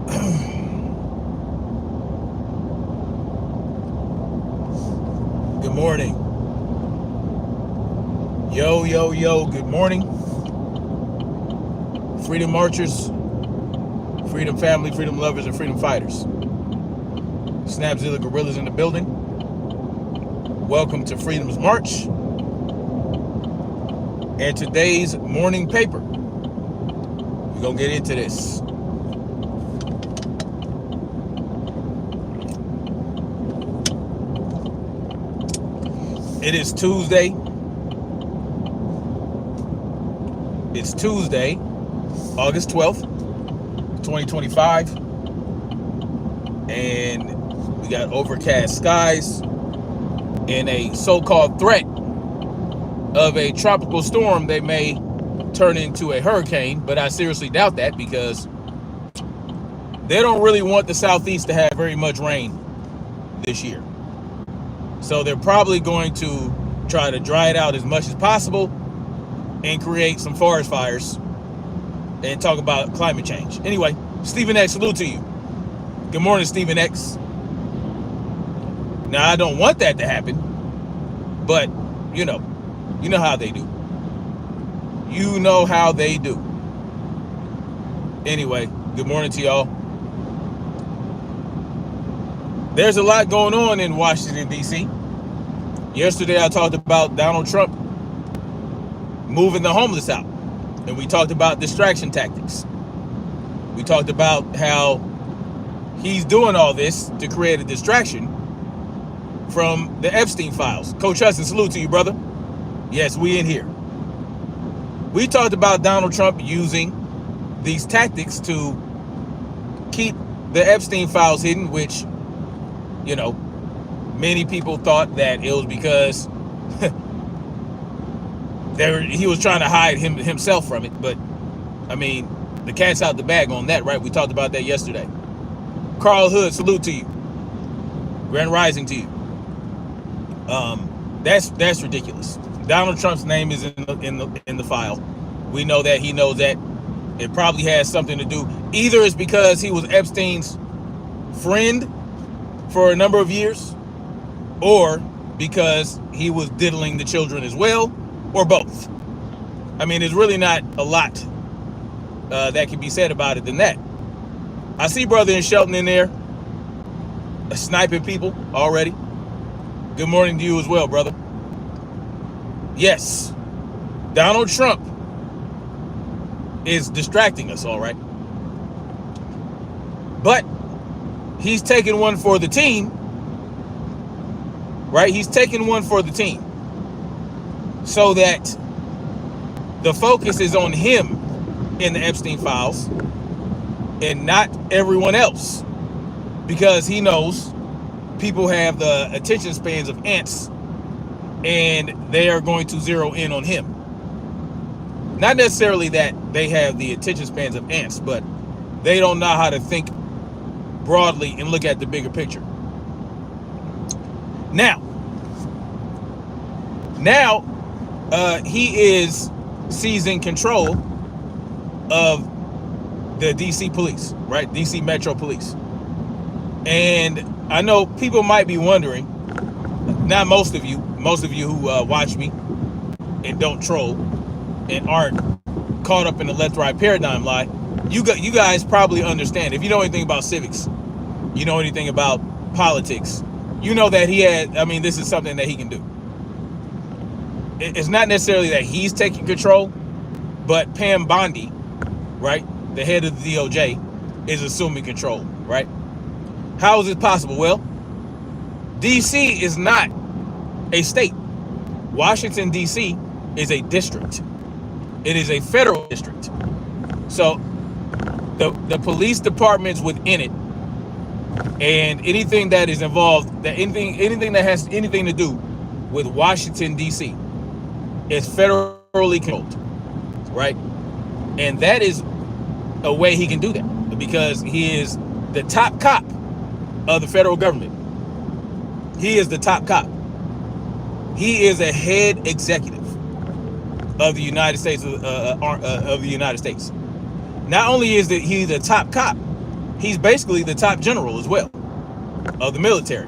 Good morning. Yo, good morning. Freedom marchers, freedom family, freedom lovers, and freedom fighters. Snapzilla Gorillas in the building. Welcome to Freedom's March and today's morning paper. We're going to get into this. It is Tuesday. It's Tuesday, August 12th, 2025. And we got overcast skies and a so-called threat of a tropical storm that may turn into a hurricane, but I seriously doubt that because they don't really want the Southeast to have very much rain this year. So they're probably going to try to dry it out as much as possible and create some forest fires and talk about climate change. Anyway, Stephen X, salute to you. Good morning, Stephen X. Now, I don't want that to happen, but you know how they do. You know how they do. Anyway, good morning to y'all. There's a lot going on in Washington, D.C. Yesterday, I talked about Donald Trump moving the homeless out, and we talked about distraction tactics. We talked about how he's doing all this to create a distraction from the Epstein files. Coach Hudson, salute to you, brother. Yes, we in here. We talked about Donald Trump using these tactics to keep the Epstein files hidden, which, many people thought that it was because he was trying to hide himself from it. But, the cat's out the bag on that, right? We talked about that yesterday. Carl Hood, salute to you. Grand rising to you. That's ridiculous. Donald Trump's name is in the file. We know that. He knows that. It probably has something to do. Either it's because he was Epstein's friend for a number of years, or because he was diddling the children as well, or both. There's really not a lot that can be said about it than that. I see brother in Shelton in there, sniping people already. Good morning to you as well, brother. Yes, Donald Trump is distracting us, all right. But he's taking one for the team, right? He's taking one for the team so that the focus is on him in the Epstein files and not everyone else, because he knows people have the attention spans of ants and they are going to zero in on him. Not necessarily that they have the attention spans of ants, but they don't know how to think broadly and look at the bigger picture. Now, he is seizing control of the DC police, right? DC Metro Police. And I know people might be wondering, not most of you who watch me and don't troll and aren't caught up in the left-right paradigm lie, you guys probably understand. If you know anything about civics, you know anything about politics, you know that this is something that he can do. It's not necessarily that he's taking control, but Pam Bondi, right, the head of the DOJ, is assuming control, right? How is it possible? Well, DC is not a state. Washington, D.C. is a district. It is a federal district. So the police departments within it and anything that is involved, anything that has anything to do with Washington, D.C. is federally controlled, right? And that is a way he can do that because he is the top cop of the federal government. He is the top cop. He is a head executive of the United States. Not only is he the top cop, he's basically the top general as well of the military,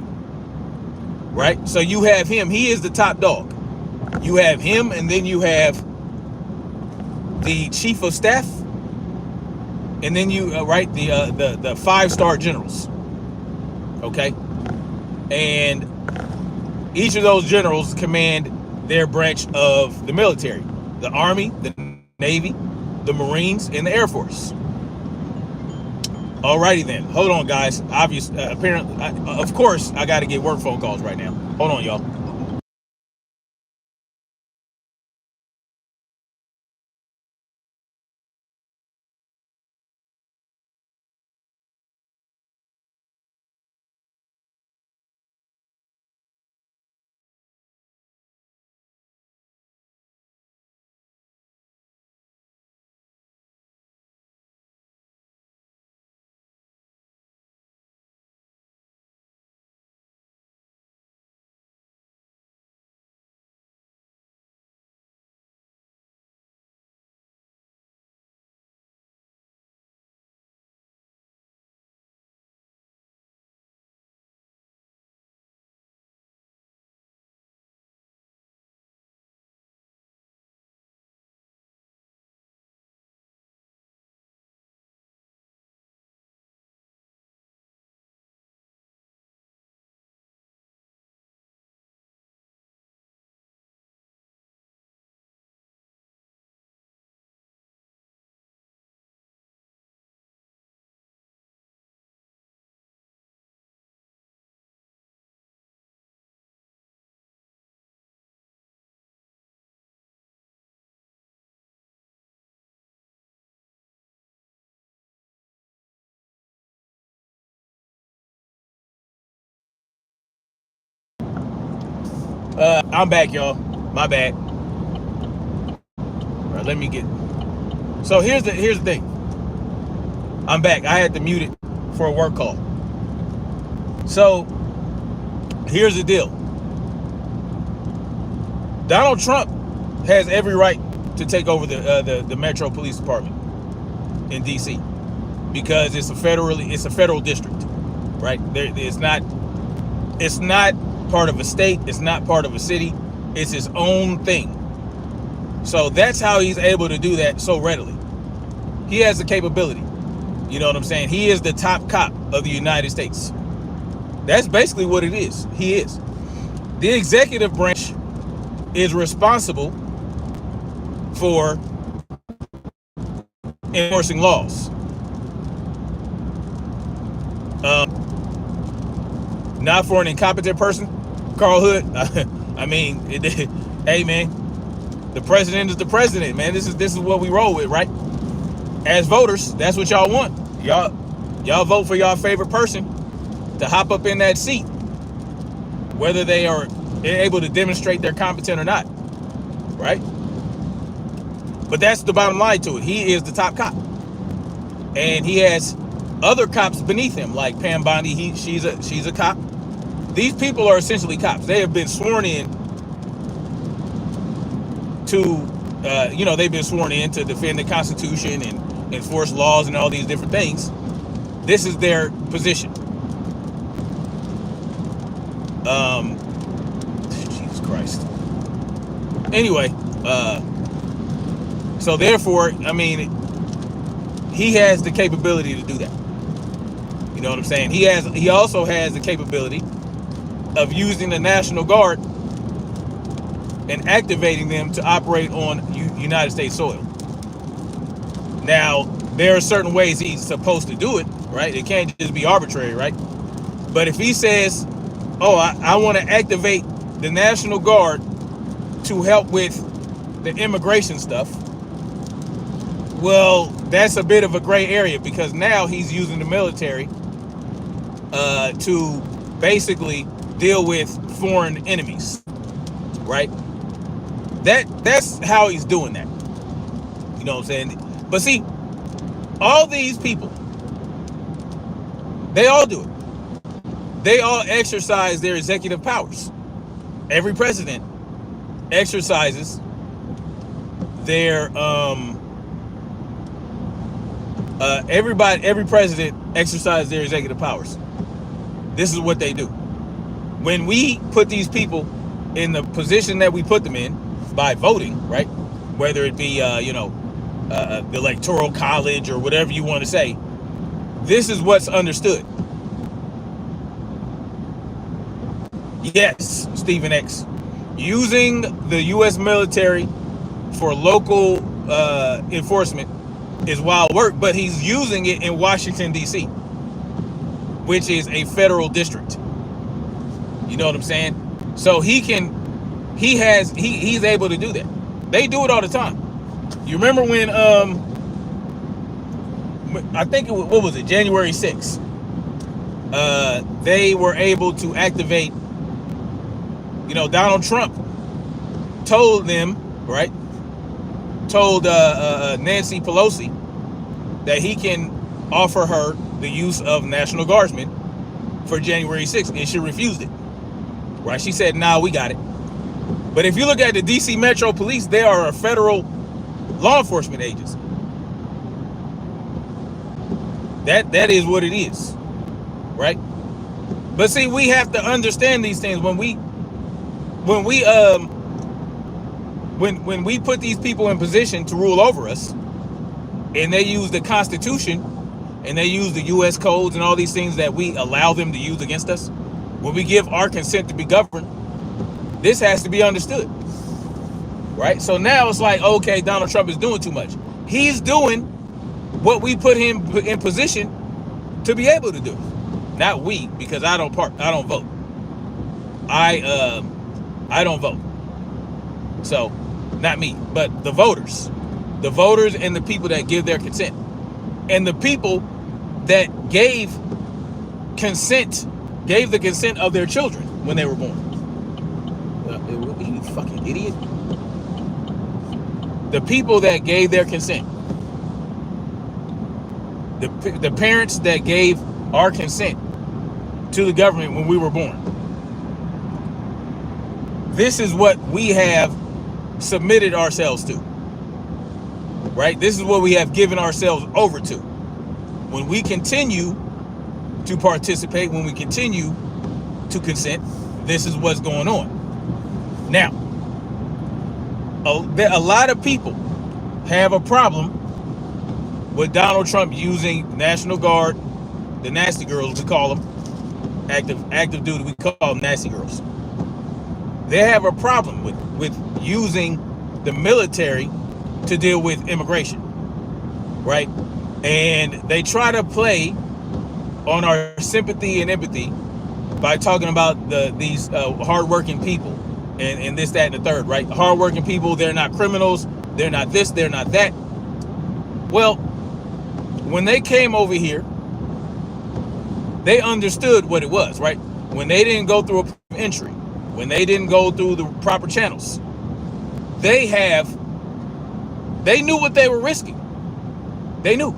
right? So you have him. He is the top dog. You have him, and then you have the chief of staff, and then you right, the 5-star generals. Okay, and each of those generals command their branch of the military: the Army, the Navy, the Marines, and the Air Force. Alrighty then. Hold on, guys. Apparently, of course, I got to get work phone calls right now. Hold on, y'all. I'm back, y'all. My bad. All right, let me get. So here's the thing. I'm back. I had to mute it for a work call. So here's the deal. Donald Trump has every right to take over the Metro Police Department in D.C. because it's a federal district, right? It's not part of a state. It's not part of a city. It's his own thing. So that's how he's able to do that so readily. He has the capability. You know what I'm saying? He is the top cop of the United States. That's basically what it is. He is. The executive branch is responsible for enforcing laws. Not for an incompetent person, Carl Hood. I mean, hey man, the president is the president, man. This is what we roll with, right? As voters, that's what y'all want. Y'all vote for y'all favorite person to hop up in that seat, whether they are able to demonstrate they're competent or not, right? But that's the bottom line to it. He is the top cop, and he has other cops beneath him, like Pam Bondi. She's a cop. These people are essentially cops. They have been sworn in to, they've been sworn in to defend the Constitution and enforce laws and all these different things. This is their position. Jesus Christ. Anyway, so therefore, I mean, he has the capability to do that. You know what I'm saying? He also has the capability of using the National Guard and activating them to operate on United States soil. Now, there are certain ways he's supposed to do it, right? It can't just be arbitrary, right? But if he says, oh, I want to activate the National Guard to help with the immigration stuff, well, that's a bit of a gray area, because now he's using the military to basically deal with foreign enemies, right? That's how he's doing that. You know what I'm saying? But see, all these people, they all do it. They all exercise their executive powers. Every president exercises their Every president exercises their executive powers. This is what they do. When we put these people in the position that we put them in by voting, right? Whether it be, the electoral college or whatever you want to say, this is what's understood. Yes, Stephen X. Using the U.S. military for local enforcement is wild work, but he's using it in Washington, D.C., which is a federal district. You know what I'm saying? So he's able to do that. They do it all the time. You remember when, I think what was it, January 6th? They were able to activate, Donald Trump told them, right? Told Nancy Pelosi that he can offer her the use of National Guardsmen for January 6th, and she refused it. Right? She said, "Nah, we got it." But if you look at the DC Metro Police, they are a federal law enforcement agency. That is what it is, right? But see, we have to understand these things when we put these people in position to rule over us, and they use the Constitution and they use the U.S. codes and all these things that we allow them to use against us. When we give our consent to be governed, this has to be understood, right? So now it's like, okay, Donald Trump is doing too much. He's doing what we put him in position to be able to do. Not we, because I don't vote. I don't vote. So, not me, but the voters and the people that give their consent, and the people that gave the consent of their children when they were born. You fucking idiot. The people that gave their consent. The parents that gave our consent to the government when we were born. This is what we have submitted ourselves to. Right? This is what we have given ourselves over to. When we continue to participate, when we continue to consent, this is what's going on. Now, a lot of people have a problem with Donald Trump using National Guard, the nasty girls, we call them, active duty, we call them nasty girls. They have a problem with using the military to deal with immigration, right? And they try to play on our sympathy and empathy by talking about these hardworking people and this, that, and the third, right? Hardworking people, they're not criminals, they're not this, they're not that. Well, when they came over here, they understood what it was, right? When they didn't go through a entry, when they didn't go through the proper channels, they knew what they were risking. They knew.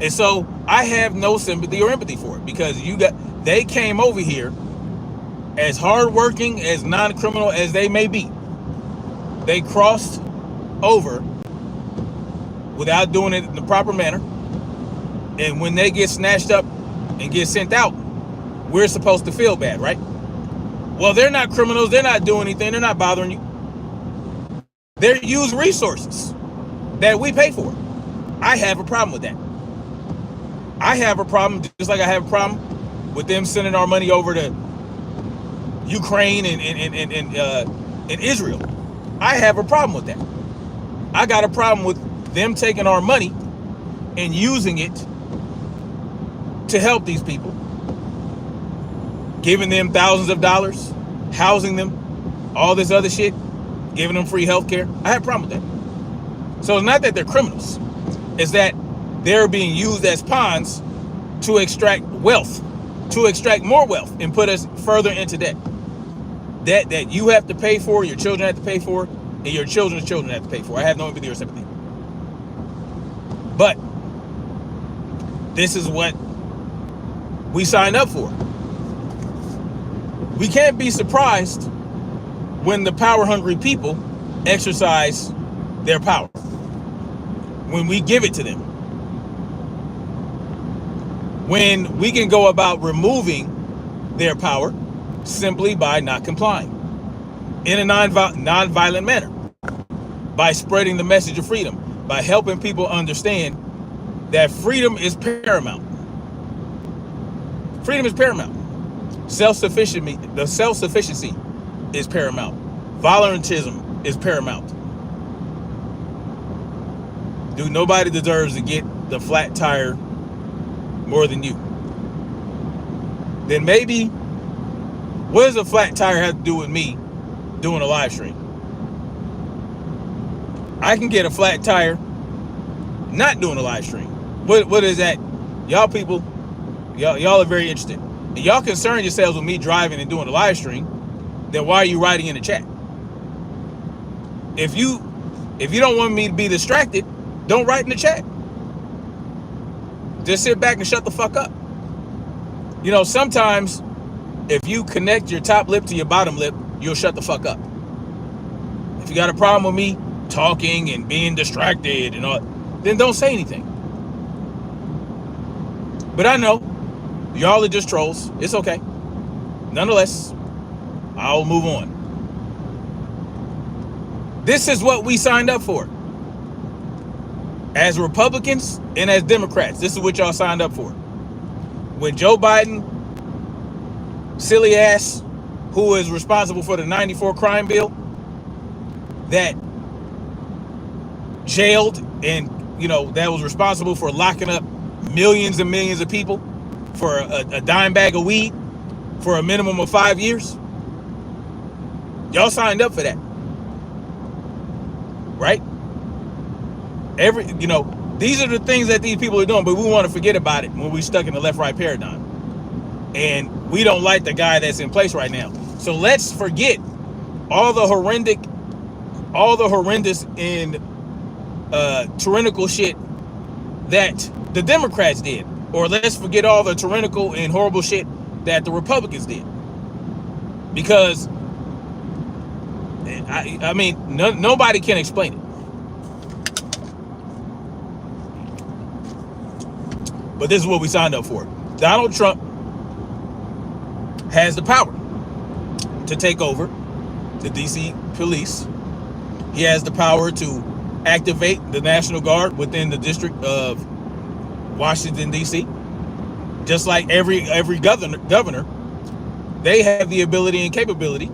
And so I have no sympathy or empathy for it, because they came over here as hardworking, as non-criminal as they may be. They crossed over without doing it in the proper manner. And when they get snatched up and get sent out, we're supposed to feel bad, right? Well, they're not criminals. They're not doing anything. They're not bothering you. They use resources that we pay for. I have a problem with that. I have a problem, just like I have a problem with them sending our money over to Ukraine and Israel. I have a problem with that. I got a problem with them taking our money and using it to help these people, giving them thousands of dollars, housing them, all this other shit, giving them free health care. I have a problem with that. So it's not that they're criminals. It's that they're being used as pawns to extract wealth, to extract more wealth and put us further into debt. Debt that you have to pay for, your children have to pay for, and your children's children have to pay for. I have no empathy or sympathy. But this is what we signed up for. We can't be surprised when the power-hungry people exercise their power, when we give it to them. when we can go about removing their power simply by not complying in a non-violent manner, by spreading the message of freedom, by helping people understand that freedom is paramount. Freedom is paramount. The self-sufficiency is paramount. Voluntarism is paramount. Dude, nobody deserves to get the flat tire more than you. Then maybe, what does a flat tire have to do with me doing a live stream? I can get a flat tire not doing a live stream. What is that? Y'all people, y'all are very interested. And y'all concern yourselves with me driving and doing a live stream, then why are you writing in the chat? If you don't want me to be distracted, don't write in the chat. Just sit back and shut the fuck up. You know, sometimes if you connect your top lip to your bottom lip, you'll shut the fuck up. If you got a problem with me talking and being distracted and all, then don't say anything. But I know y'all are just trolls. It's okay. Nonetheless, I'll move on. This is what we signed up for. As Republicans and as Democrats, this is what y'all signed up for. When Joe Biden, silly ass, who is responsible for the 94 crime bill, that jailed and, you know, that was responsible for locking up millions and millions of people for a dime bag of weed for a minimum of 5 years. Y'all signed up for that. Right? These are the things that these people are doing, but we want to forget about it when we're stuck in the left-right paradigm. And we don't like the guy that's in place right now. So let's forget all the horrendous and tyrannical shit that the Democrats did. Or let's forget all the tyrannical and horrible shit that the Republicans did. Because, nobody can explain it. But this is what we signed up for. Donald Trump has the power to take over the DC police. He has the power to activate the National Guard within the District of Washington, D.C. Just like every governor, they have the ability and capability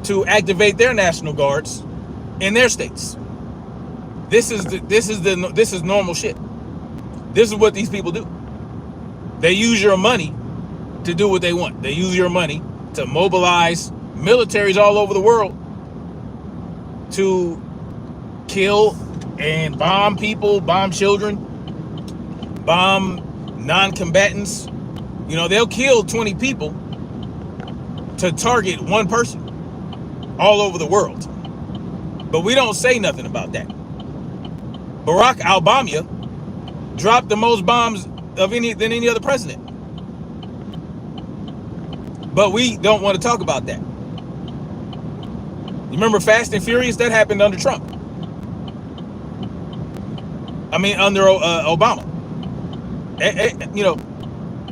to activate their National Guards in their states. This is normal shit. This is what these people do. They use your money to do what they want. They use your money to mobilize militaries all over the world to kill and bomb people, bomb children, bomb non-combatants. You know, they'll kill 20 people to target one person all over the world. But we don't say nothing about that. Barack Obama dropped the most bombs than any other president. But we don't want to talk about that. You remember Fast and Furious? That happened under Trump. Under Obama.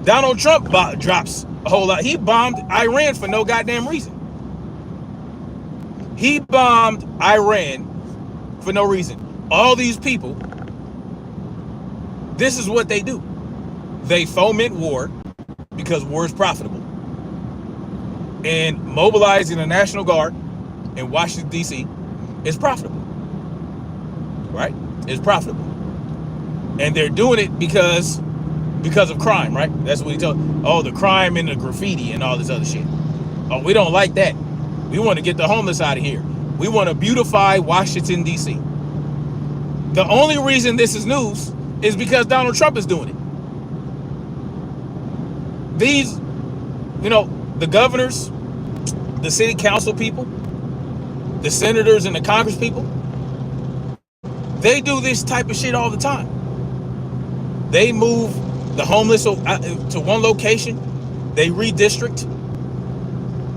Donald Trump drops a whole lot. He bombed Iran for no goddamn reason. He bombed Iran for no reason. All these people, this is what they do. They foment war because war is profitable. And mobilizing the National Guard in Washington, D.C. is profitable. Right? It's profitable. And they're doing it because of crime, right? That's what he told. Oh, the crime and the graffiti and all this other shit. Oh, we don't like that. We want to get the homeless out of here. We want to beautify Washington, D.C. The only reason this is news is because Donald Trump is doing it. These, the governors, the city council people, the senators and the Congress people, they do this type of shit all the time. They move the homeless to one location. They redistrict,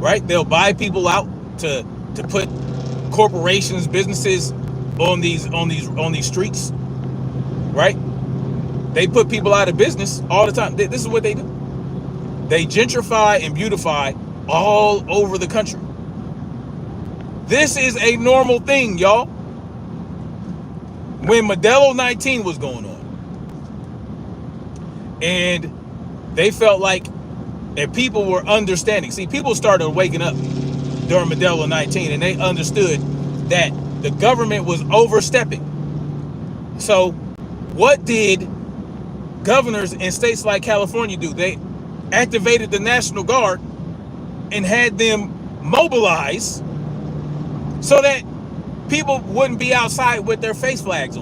right? They'll buy people out to put corporations, businesses on these streets, right? They put people out of business all the time. This is what they do. They gentrify and beautify all over the country. This is a normal thing, y'all. When Modelo 19 was going on, and they felt like, and people were understanding. See, people started waking up during Modelo 19, and they understood that the government was overstepping. So what did governors in states like California do? They activated the National Guard and had them mobilize so that people wouldn't be outside with their face flags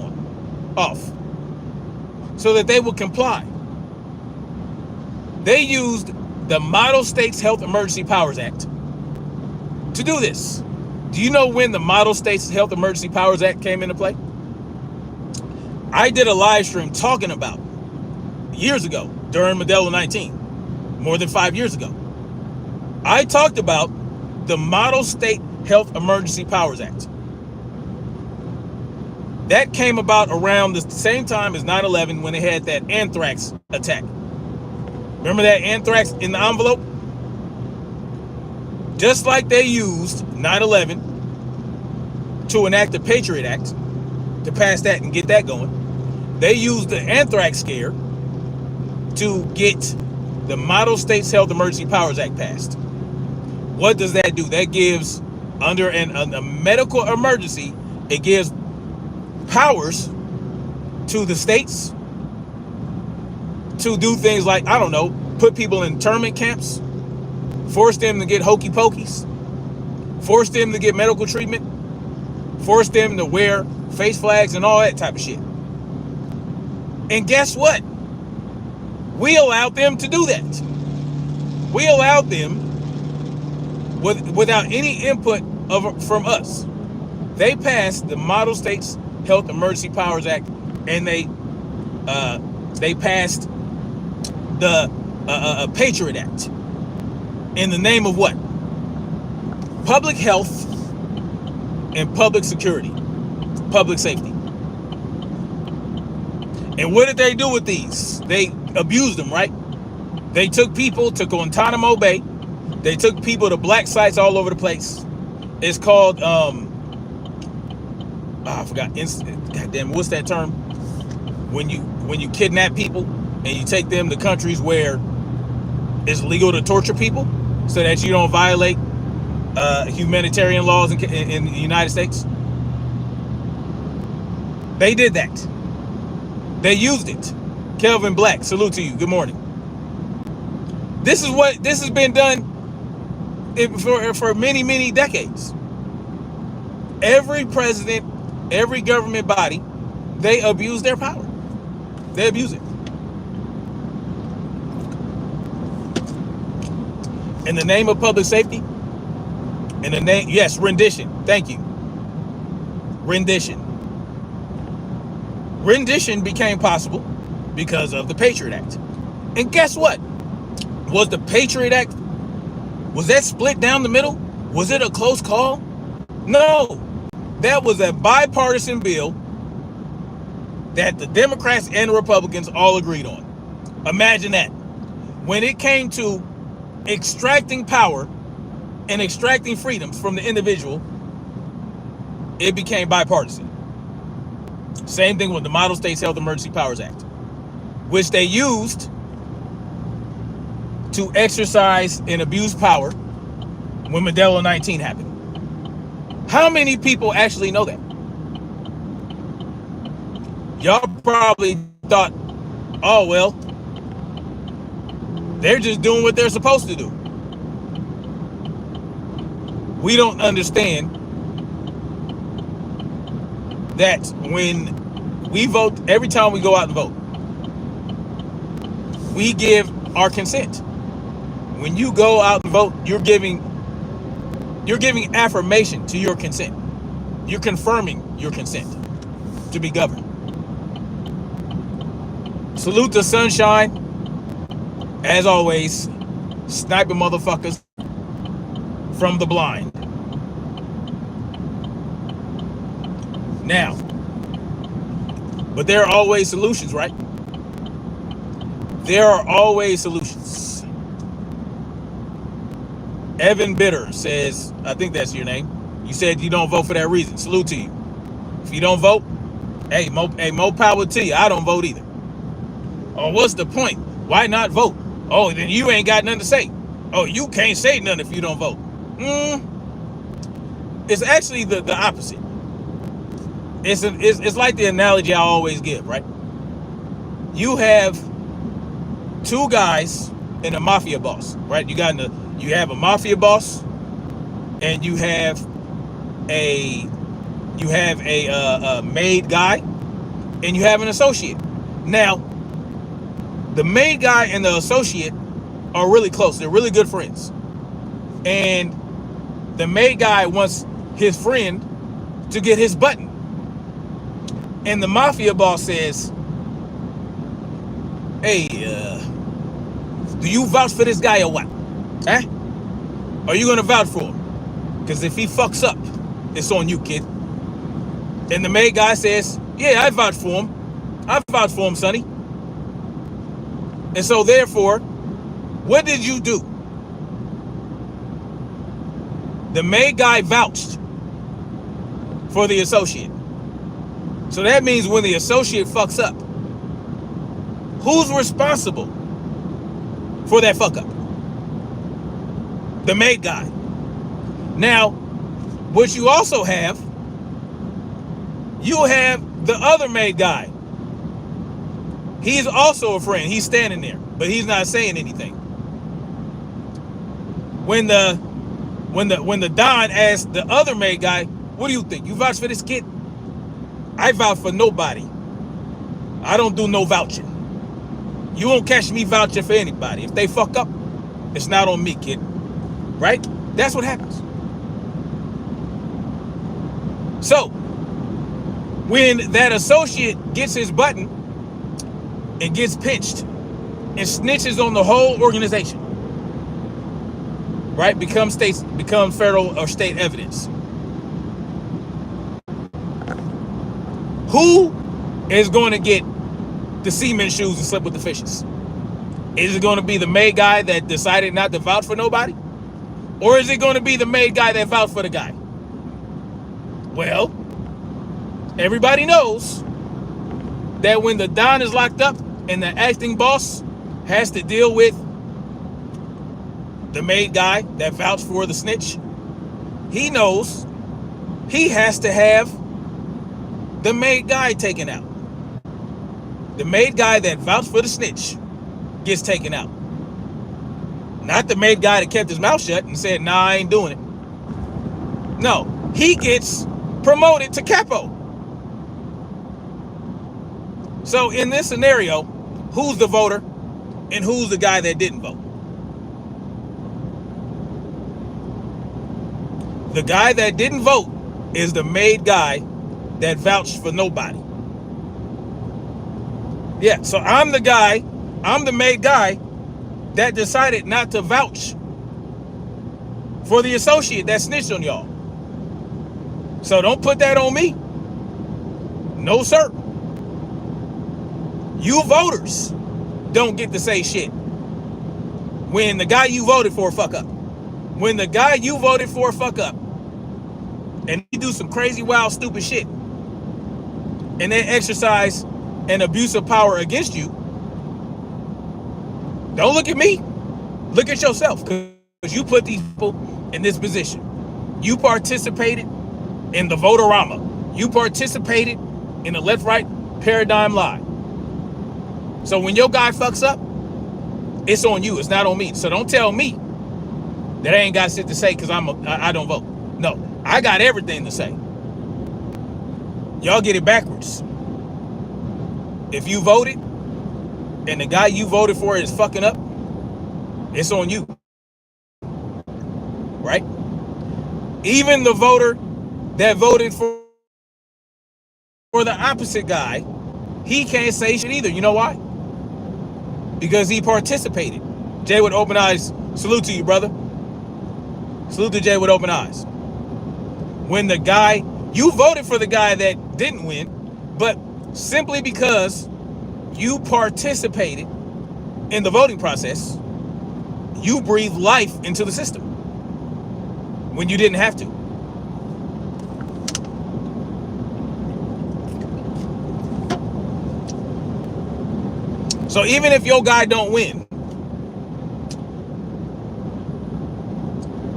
off, so that they would comply. They used the Model States Health Emergency Powers Act to do this. Do you know when the Model States Health Emergency Powers Act came into play? I did a live stream talking about years ago during Modelo 19, more than 5 years ago. I talked about the Model State Health Emergency Powers Act. That came about around the same time as 9/11, when they had that anthrax attack. Remember that anthrax in the envelope? Just like they used 9/11 to enact the Patriot Act, to pass that and get that going, they used the anthrax scare to get the Model States Health Emergency Powers Act passed. What does that do? That gives, under a medical emergency, it gives powers to the states to do things like, I don't know, put people in internment camps, force them to get hokey pokies, force them to get medical treatment, force them to wear face flags and all that type of shit. And guess what? We allowed them to do that. We allowed them without any input from us. They passed the Model States Health Emergency Powers Act, and they passed the Patriot Act in the name of what? Public health and public security, public safety. And what did they do with these? They abused them, right? They took people to Guantanamo Bay. They took people to black sites all over the place. It's called I forgot. Goddamn, what's that term? When you kidnap people and you take them to countries where it's legal to torture people, so that you don't violate humanitarian laws in the United States. They did that. They used it. Kelvin Black, salute to you. Good morning. This has been done for many, many decades. Every president, every government body, they abuse their power. They abuse it. In the name of public safety, in the name, yes, rendition. Thank you. Rendition. Rendition became possible because of the Patriot Act. And guess what? Was the Patriot Act, was that split down the middle? Was it a close call? No. That was a bipartisan bill that the Democrats and the Republicans all agreed on. Imagine that. When it came to extracting power and extracting freedoms from the individual, it became bipartisan. Same thing with the Model States Health Emergency Powers Act, which they used to exercise and abuse power when Modelo 19 happened. How many people actually know that? Y'all probably thought, oh, well, they're just doing what they're supposed to do. We don't understand that when we vote, every time we go out and vote, we give our consent. When you go out and vote, you're giving affirmation to your consent. You're confirming your consent to be governed. Salute to Sunshine. As always, sniping motherfuckers from the blind. Now, but there are always solutions, right? There are always solutions. Evan Bitter says, I think that's your name. You said you don't vote for that reason. Salute to you. If you don't vote, hey, more power to you. I don't vote either. Oh, what's the point? Why not vote? Oh, then you ain't got nothing to say. Oh, you can't say nothing if you don't vote. It's actually the opposite. It's like the analogy I always give, right? You have two guys and a mafia boss, right? You have a mafia boss, and you have a maid guy, and you have an associate. Now, the maid guy and the associate are really close. They're really good friends. And the maid guy wants his friend to get his button. And the mafia boss says, hey, do you vouch for this guy or what? Huh? Are you going to vouch for him? Because if he fucks up, it's on you, kid. And the maid guy says, yeah, I vouch for him. I vouch for him, sonny. And so therefore, what did you do? The maid guy vouched for the associate. So that means when the associate fucks up, who's responsible for that fuck up? The maid guy. Now, what you also have, you have the other maid guy. He's also a friend. He's standing there, but he's not saying anything. When the Don asked the other maid guy, what do you think? You vouch for this kid? I vouch for nobody. I don't do no vouching. You won't catch me vouching for anybody. If they fuck up, it's not on me, kid. Right? That's what happens. So, when that associate gets his button and gets pinched and snitches on the whole organization, right? Become federal or state evidence. Who is going to get the cement shoes and slip with the fishes? Is it going to be the maid guy that decided not to vouch for nobody? Or is it going to be the maid guy that vouched for the guy? Well, everybody knows that when the Don is locked up and the acting boss has to deal with the maid guy that vouched for the snitch, he knows he has to have the maid guy taken out. The maid guy that vouched for the snitch gets taken out. Not the maid guy that kept his mouth shut and said, nah, I ain't doing it. No, he gets promoted to capo. So in this scenario, who's the voter and who's the guy that didn't vote? The guy that didn't vote is the maid guy that vouched for nobody. Yeah, so I'm the maid guy that decided not to vouch for the associate that snitched on y'all. So don't put that on me. No, sir. You voters don't get to say shit when the guy you voted for fuck up. When the guy you voted for fuck up and he do some crazy, wild, stupid shit and then exercise an abuse of power against you, don't look at me. Look at yourself, because you put these people in this position. You participated in the voterama. You participated in the left-right paradigm lie. So when your guy fucks up, it's on you. It's not on me. So don't tell me that I ain't got shit to say because I don't vote. No, I got everything to say. Y'all get it backwards. If you voted and the guy you voted for is fucking up, it's on you. Right? Even the voter that voted for the opposite guy, he can't say shit either. You know why? Because he participated. Jay with open eyes, salute to you, brother. Salute to Jay with open eyes. When the guy, you voted for the guy that didn't win, but simply because you participated in the voting process, you breathe life into the system when you didn't have to. So even if your guy don't win,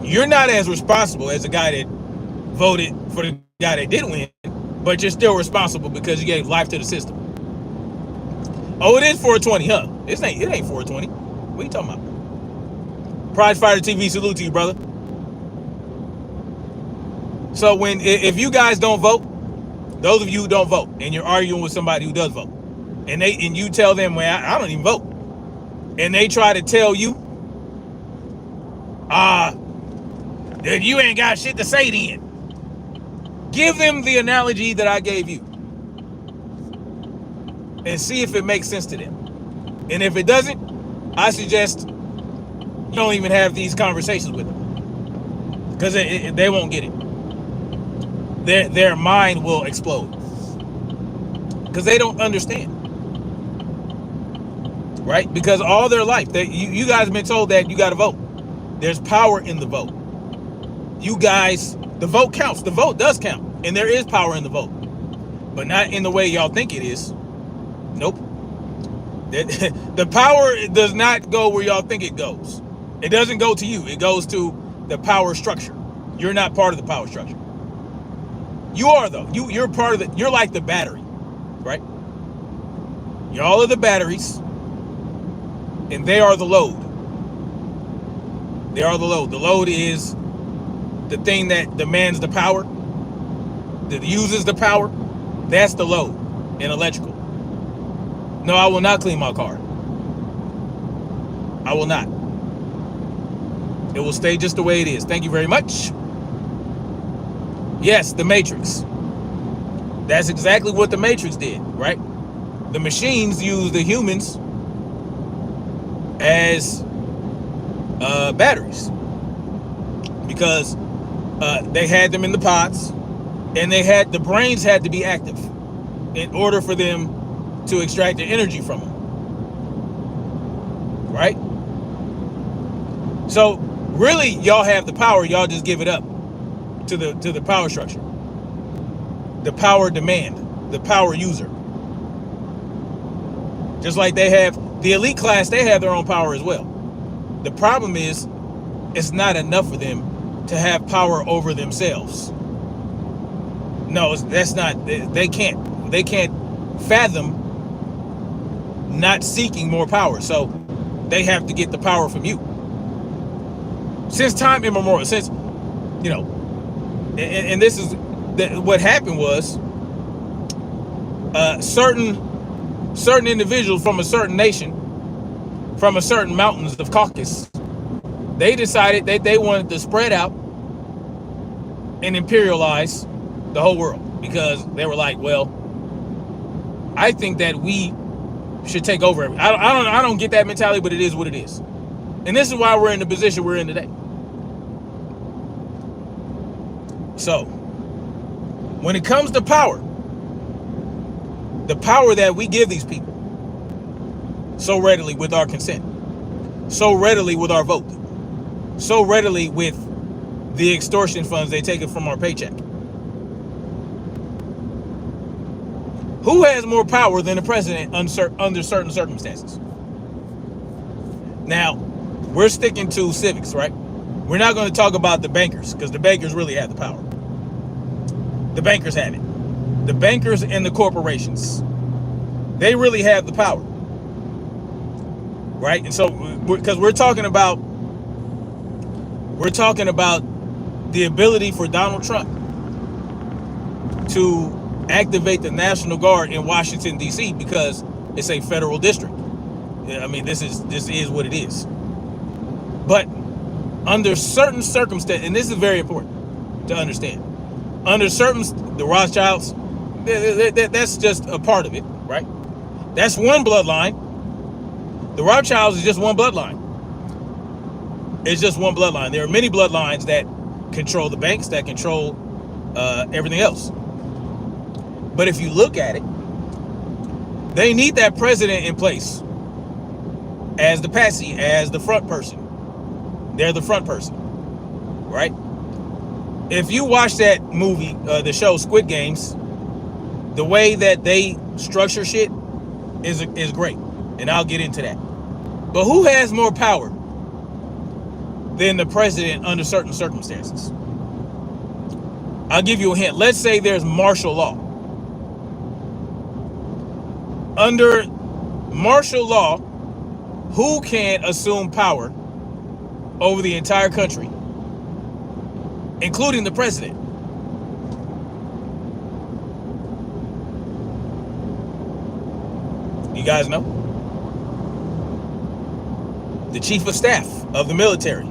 you're not as responsible as the guy that voted for the guy that did win, but you're still responsible because you gave life to the system. Oh, it is 420, huh? It ain't 420. What are you talking about? Pride Fighter TV, salute to you, brother. So if you guys don't vote, those of you who don't vote, and you're arguing with somebody who does vote, and you tell them, well, I don't even vote, and they try to tell you, that you ain't got shit to say then. Give them the analogy that I gave you and see if it makes sense to them. And if it doesn't, I suggest you don't even have these conversations with them, because they won't get it. Their mind will explode because they don't understand, right? Because all their life, you guys have been told that you got to vote. There's power in the vote. You guys, the vote counts. The vote does count. And there is power in the vote. But not in the way y'all think it is. Nope. The power does not go where y'all think it goes. It doesn't go to you. It goes to the power structure. You're not part of the power structure. You are, though. You're part of you're like the battery, right? Y'all are the batteries, and they are the load. They are the load. The load is the thing that demands the power, that uses the power. That's the load in electrical. No, I will not clean my car. I will not. It will stay just the way it is. Thank you very much. Yes, the Matrix. That's exactly what the Matrix did, right? The machines use the humans as batteries because they had them in the pods, and the brains had to be active in order for them to extract the energy from them, right? So really, y'all have the power. Y'all just give it up to the power structure, the power demand, the power user. Just like they have the elite class, they have their own power as well. The problem is, it's not enough for them to have power over themselves. No, that's not. They can't fathom not seeking more power. So they have to get the power from you. Since time immemorial, since, and this is what happened was, certain individuals from a certain nation, from a certain mountains of Caucasus, they decided that they wanted to spread out and imperialize the whole world, because they were like, well, I think that we should take over everything. I don't get that mentality, but it is what it is. And this is why we're in the position we're in today. So, when it comes to power, the power that we give these people so readily with our consent, so readily with our vote, so readily with the extortion funds they take it from our paycheck. Who has more power than the president under certain circumstances? Now, we're sticking to civics, right? We're not going to talk about the bankers, because the bankers really have the power. The bankers have it. The bankers and the corporations, they really have the power, right? And so, because we're talking about the ability for Donald Trump to activate the National Guard in Washington, D.C., because it's a federal district. I mean, this is what it is. But under certain circumstances, and this is very important to understand, the Rothschilds, that's just a part of it, right? That's one bloodline. The Rothschilds is just one bloodline. It's just one bloodline. There are many bloodlines that control the banks, that control everything else. But if you look at it, they need that president in place as the patsy, as the front person. They're the front person, right? If you watch that movie, the show Squid Games, the way that they structure shit is great, and I'll get into that. But who has more power than the president under certain circumstances? I'll give you a hint. Let's say there's martial law. Under martial law, who can assume power over the entire country, including the president? You guys know? The chief of staff of the military.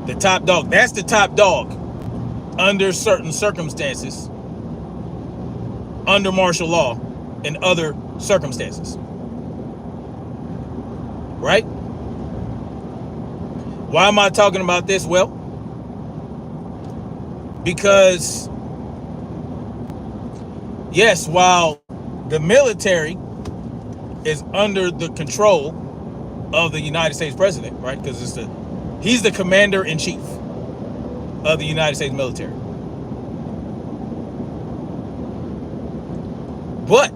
The top dog. That's the top dog under certain circumstances, under martial law and other circumstances. Right? Why am I talking about this? Well, because yes, while the military is under the control of the United States president, right? Because he's the commander in chief of the United States military. But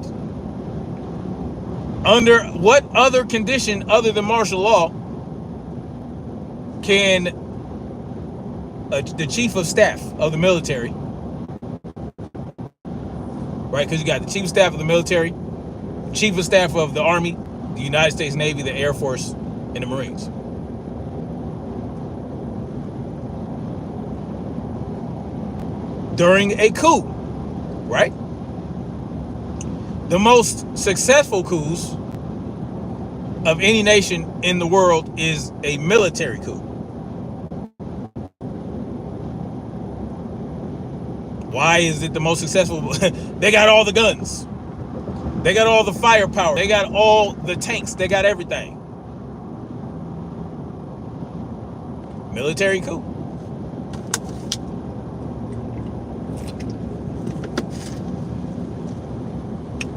under what other condition other than martial law can the chief of staff of the military, right? Because you got the chief of staff of the military, chief of staff of the Army, the United States Navy, the Air Force, and the Marines. During a coup, right? The most successful coups of any nation in the world is a military coup. Why is it the most successful? They got all the guns. They got all the firepower. They got all the tanks. They got everything. Military coup.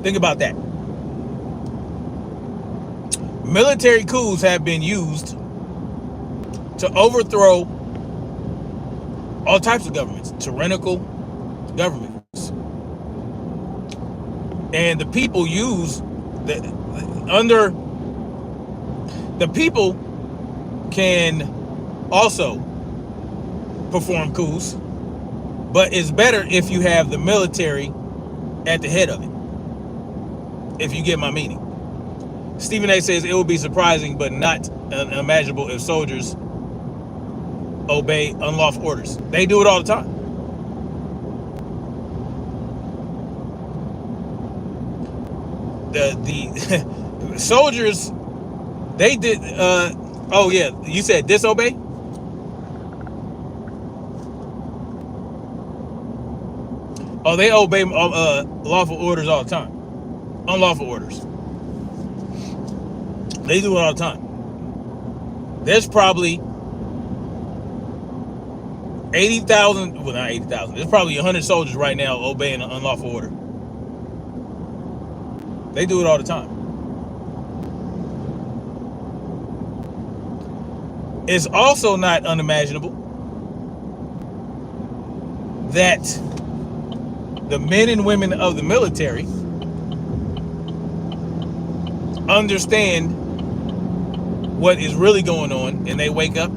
Think about that. Military coups have been used to overthrow all types of governments, tyrannical governments. And the people the people can also perform coups, but it's better if you have the military at the head of it. If you get my meaning. Stephen A says it will be surprising but not unimaginable if soldiers obey unlawful orders. They do it all the time. The soldiers, they did oh yeah, you said disobey? Oh, they obey lawful orders all the time. Unlawful orders. They do it all the time. There's probably 80,000, well not 80,000, there's probably 100 soldiers right now obeying an unlawful order. They do it all the time. It's also not unimaginable that the men and women of the military understand what is really going on, and they wake up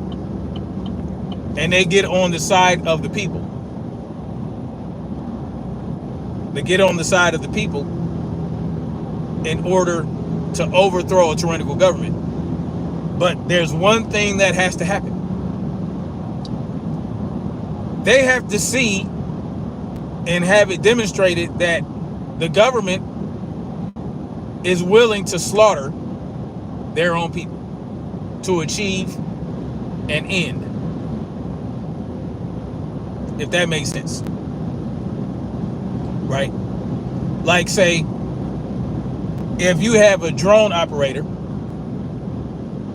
and they get on the side of the people. They get on the side of the people in order to overthrow a tyrannical government. But there's one thing that has to happen. They have to see and have it demonstrated that the government is willing to slaughter their own people to achieve an end. If that makes sense. Right? Like, say, if you have a drone operator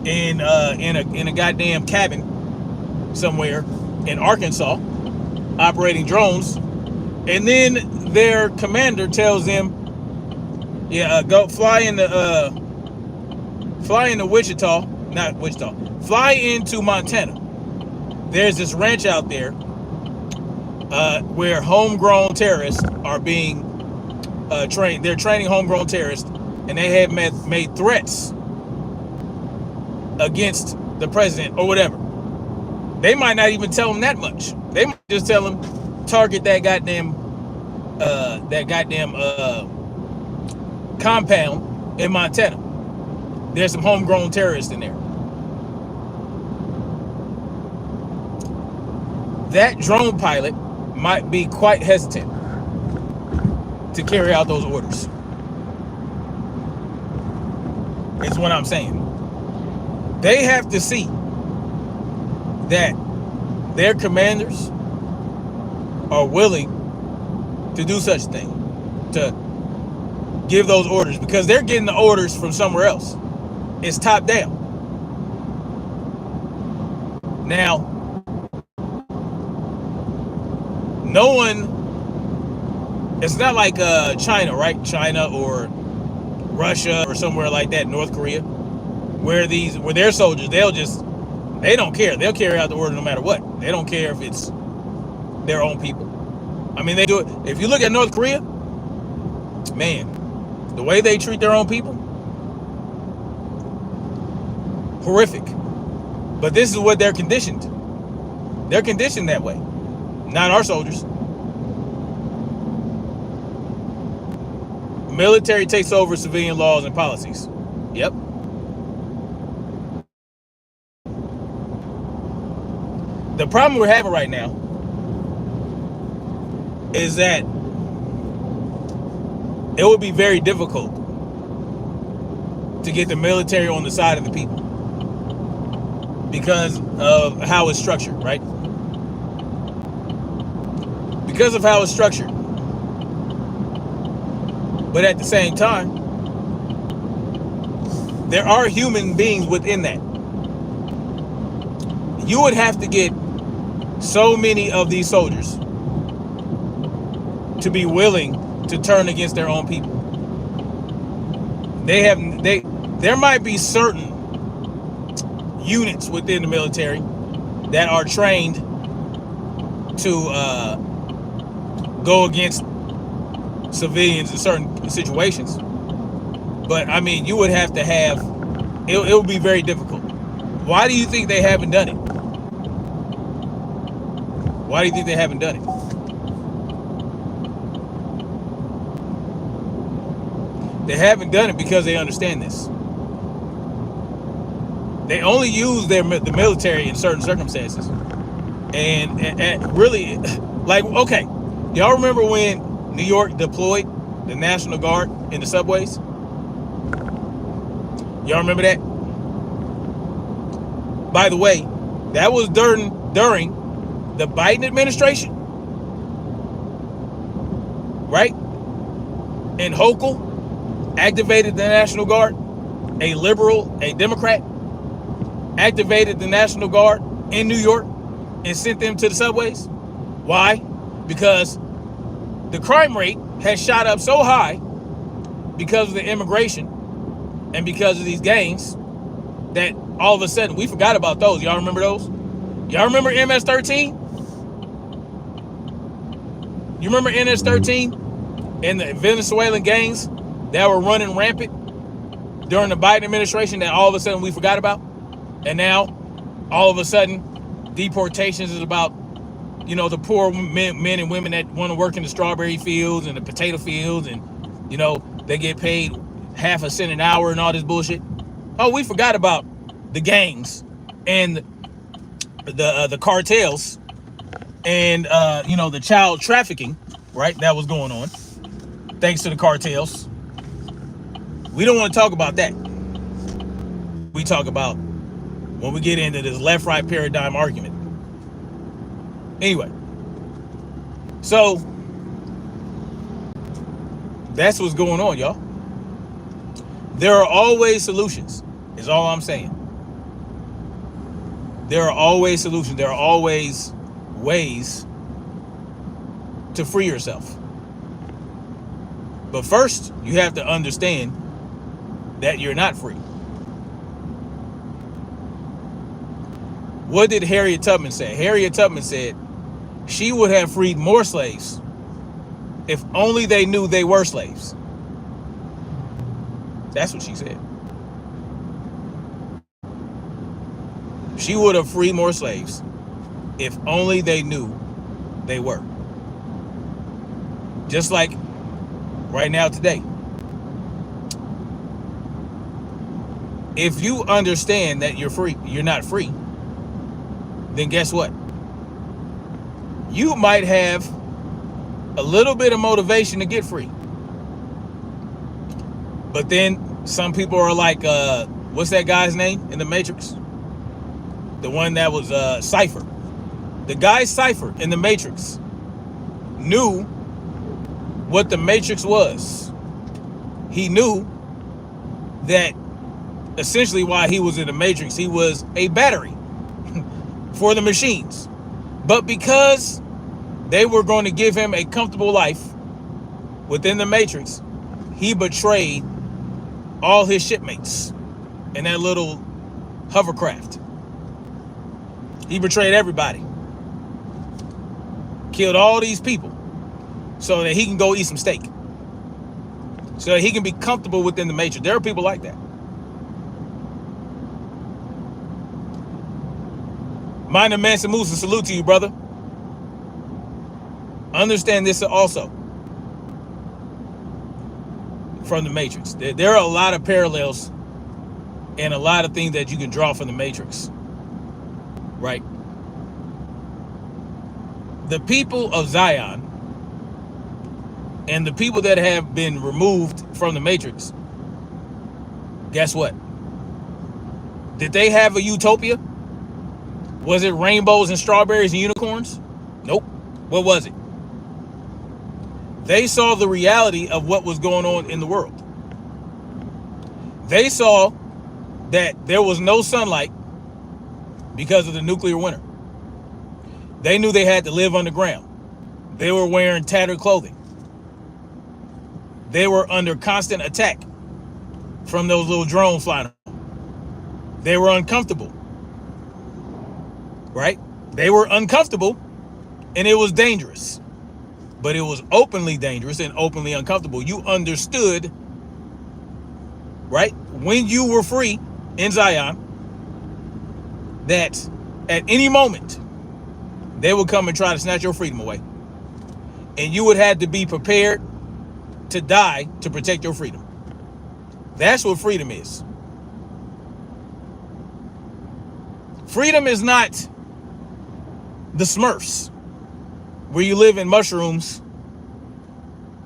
in a goddamn cabin somewhere in Arkansas operating drones, and then their commander tells them, yeah, go fly in fly into Wichita, not Wichita, fly into Montana. There's this ranch out there where homegrown terrorists are being trained. They're training homegrown terrorists, and they have made threats against the president or whatever. They might not even tell him that much. They might just tell him, target that goddamn compound in Montana. There's some homegrown terrorists in there. That drone pilot might be quite hesitant to carry out those orders. Is what I'm saying. They have to see that their commanders are willing to do such a thing, to give those orders, because they're getting the orders from somewhere else. It's top down. Now, no one, it's not like China, right? China or Russia or somewhere like that, North Korea, where their soldiers, they don't care. They'll carry out the order no matter what. They don't care if it's their own people. I mean, they do it. If you look at North Korea, man, the way they treat their own people, horrific. But this is what they're conditioned. They're conditioned that way. Not our soldiers. Military takes over civilian laws and policies. Yep. The problem we're having right now is that it would be very difficult to get the military on the side of the people because of how it's structured, right? Because of how it's structured. But at the same time, there are human beings within that. You would have to get so many of these soldiers to be willing to turn against their own people. There might be certain units within the military that are trained to go against civilians in certain situations. But I mean, you would have to have, it would be very difficult. Why do you think they haven't done it? Why do you think they haven't done it? They haven't done it because they understand this. They only use the military in certain circumstances. And really, like, okay, y'all remember when New York deployed the National Guard in the subways? Y'all remember that? By the way, that was during the Biden administration, right? And Hochul activated the National Guard, a liberal, a Democrat, activated the National Guard in New York and sent them to the subways. Why? Because the crime rate has shot up so high because of the immigration and because of these gangs that all of a sudden we forgot about those. Y'all remember those? Y'all remember MS-13? You remember MS-13 and the Venezuelan gangs that were running rampant during the Biden administration that all of a sudden we forgot about? And now, all of a sudden, deportations is about, you know, the poor men and women that want to work in the strawberry fields and the potato fields, and, you know, they get paid half a cent an hour and all this bullshit. Oh, we forgot about the gangs and the cartels and, you know, the child trafficking, right, that was going on, thanks to the cartels. We don't want to talk about that. We talk about when we get into this left-right paradigm argument. Anyway, so that's what's going on, y'all. There are always solutions, is all I'm saying. There are always solutions. There are always ways to free yourself. But first, you have to understand that you're not free. What did Harriet Tubman say? Harriet Tubman said she would have freed more slaves if only they knew they were slaves. That's what she said. She would have freed more slaves if only they knew they were. Just like right now today. If you understand that you're not free, then guess what? You might have a little bit of motivation to get free. But then some people are like, what's that guy's name in the Matrix? The one that was Cypher. The guy Cypher in the Matrix knew what the Matrix was. He knew that essentially why he was in the Matrix, he was a battery for the machines. But because they were going to give him a comfortable life within the Matrix, he betrayed all his shipmates in that little hovercraft. He betrayed everybody. Killed all these people so that he can go eat some steak. So that he can be comfortable within the Matrix. There are people like that. Mind the Manson Musa, salute to you, brother. Understand this also from the Matrix. There are a lot of parallels and a lot of things that you can draw from the Matrix. Right? The people of Zion and the people that have been removed from the Matrix, guess what? Did they have a utopia? Was it rainbows and strawberries and unicorns? Nope. What was it? They saw the reality of what was going on in the world. They saw that there was no sunlight because of the nuclear winter. They knew they had to live underground. They were wearing tattered clothing. They were under constant attack from those little drones flying. They were uncomfortable. Right? They were uncomfortable, and it was dangerous. But it was openly dangerous and openly uncomfortable. You understood, right, when you were free in Zion, that at any moment they would come and try to snatch your freedom away. And you would have to be prepared to die to protect your freedom. That's what freedom is. Freedom is not the Smurfs, where you live in mushrooms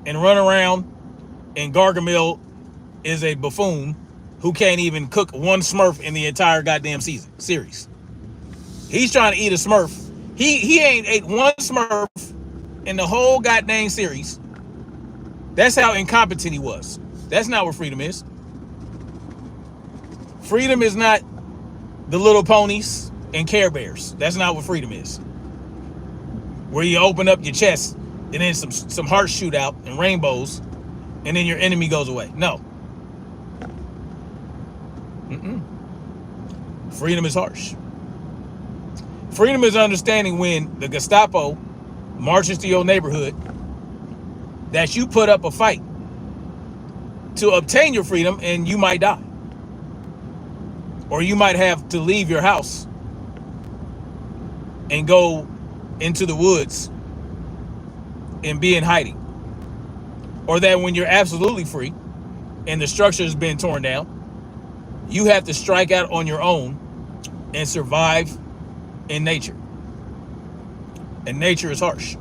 and run around, and Gargamel is a buffoon who can't even cook one Smurf in the entire goddamn series. He's trying to eat a Smurf. He ain't ate one Smurf in the whole goddamn series. That's how incompetent he was. That's not what freedom is. Freedom is not the little ponies and Care Bears. That's not what freedom is. Where you open up your chest and then some hearts shoot out and rainbows, and then your enemy goes away. No. Freedom is harsh. Freedom is understanding when the Gestapo marches to your neighborhood that you put up a fight to obtain your freedom, and you might die. Or you might have to leave your house and go into the woods and be in hiding. Or that when you're absolutely free and the structure has been torn down, you have to strike out on your own and survive in nature. And nature is harsh.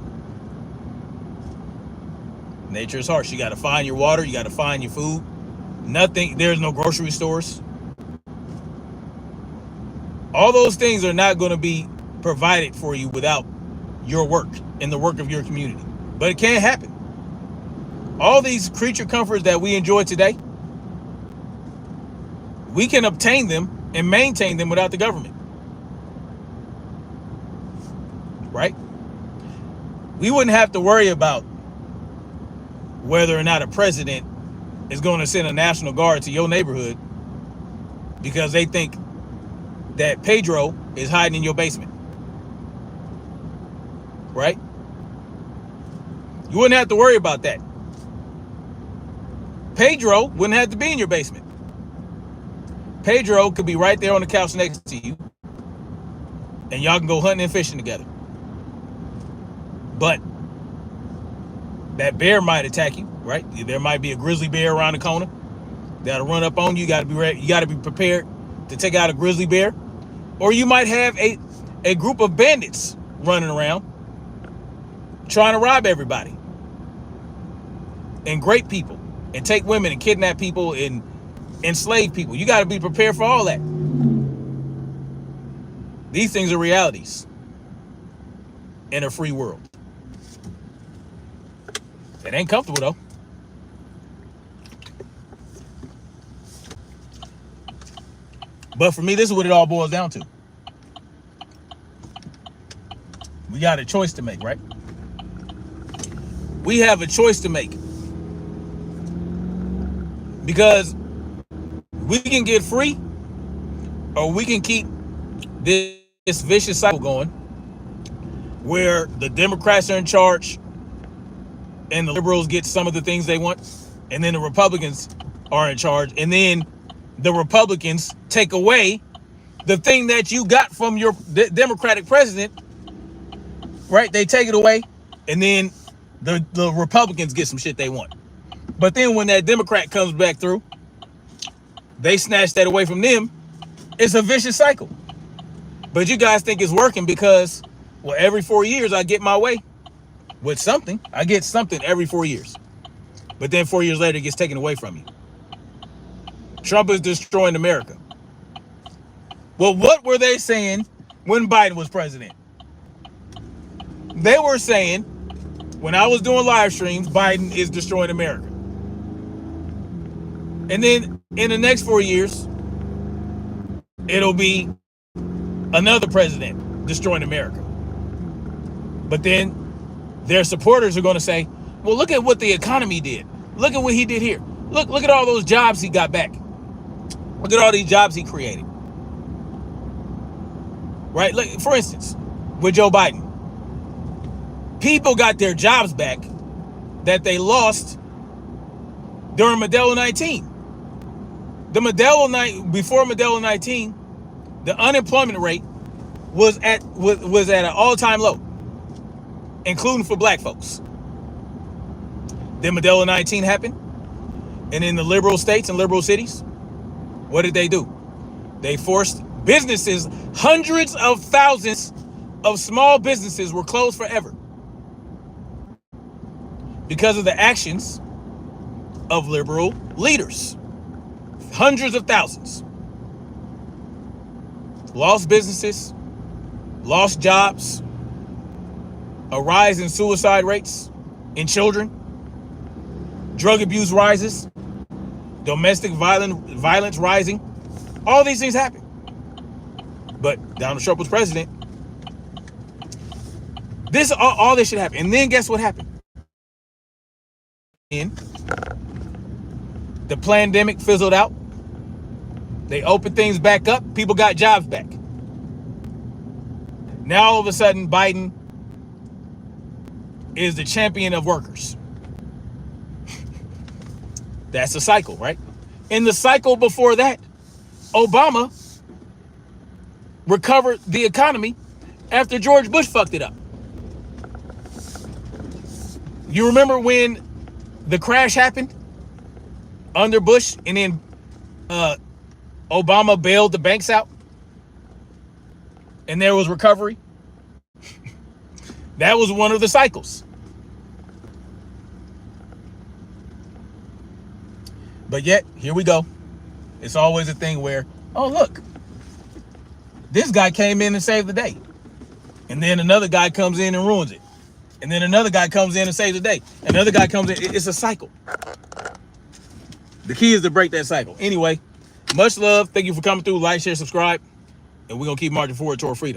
Nature is harsh. You got to find your water. You got to find your food. Nothing. There's no grocery stores. All those things are not going to be provided for you without your work and the work of your community. But it can happen. All these creature comforts that we enjoy today, we can obtain them and maintain them without the government. Right? We wouldn't have to worry about whether or not a president is going to send a National Guard to your neighborhood because they think that Pedro is hiding in your basement, right? You wouldn't have to worry about that. Pedro wouldn't have to be in your basement. Pedro could be right there on the couch next to you, and y'all can go hunting and fishing together. But that bear might attack you, right? There might be a grizzly bear around the corner that'll run up on you. You got to be ready. You got to be prepared to take out a grizzly bear. Or you might have a group of bandits running around trying to rob everybody and grape people and take women and kidnap people and enslave people. You got to be prepared for all that. These things are realities in a free world. It ain't comfortable though. But for me, this is what it all boils down to. We got a choice to make, right? We have a choice to make. Because we can get free, or we can keep this vicious cycle going where the Democrats are in charge and the liberals get some of the things they want, and then the Republicans are in charge, and then the Republicans take away the thing that you got from your Democratic president, right? They take it away, and then the Republicans get some shit they want. But then when that Democrat comes back through, they snatch that away from them. It's a vicious cycle. But you guys think it's working because, well, every 4 years I get my way with something. I get something every 4 years. But then 4 years later, it gets taken away from you. Trump is destroying America. Well, what were they saying when Biden was president? They were saying, when I was doing live streams, Biden is destroying America. And then in the next 4 years, it'll be another president destroying America. But then their supporters are going to say, well, look at what the economy did. Look at what he did here. Look at all those jobs he got back. Look at all these jobs he created. Right? Look, for instance, with Joe Biden, people got their jobs back that they lost during Modelo 19. Before Modelo 19, the unemployment rate was at an all-time low, including for black folks. Then Modelo 19 happened, and in the liberal states and liberal cities, what did they do? They forced businesses, hundreds of thousands of small businesses were closed forever because of the actions of liberal leaders. Hundreds of thousands. Lost businesses, lost jobs, a rise in suicide rates in children, drug abuse rises, domestic violence rising. All these things happen. But Donald Trump was president. All this should happen. And then guess what happened? The pandemic fizzled out. They opened things back up. People got jobs back. Now all of a sudden, Biden is the champion of workers. That's a cycle, right? In the cycle before that, Obama recovered the economy after George Bush fucked it up. You remember when the crash happened under Bush, and then Obama bailed the banks out, and there was recovery? That was one of the cycles. But yet, here we go. It's always a thing where, oh, look, this guy came in and saved the day. And then another guy comes in and ruins it. And then another guy comes in and saves the day. Another guy comes in. It's a cycle. The key is to break that cycle. Anyway, much love. Thank you for coming through. Like, share, subscribe. And we're going to keep marching forward toward freedom.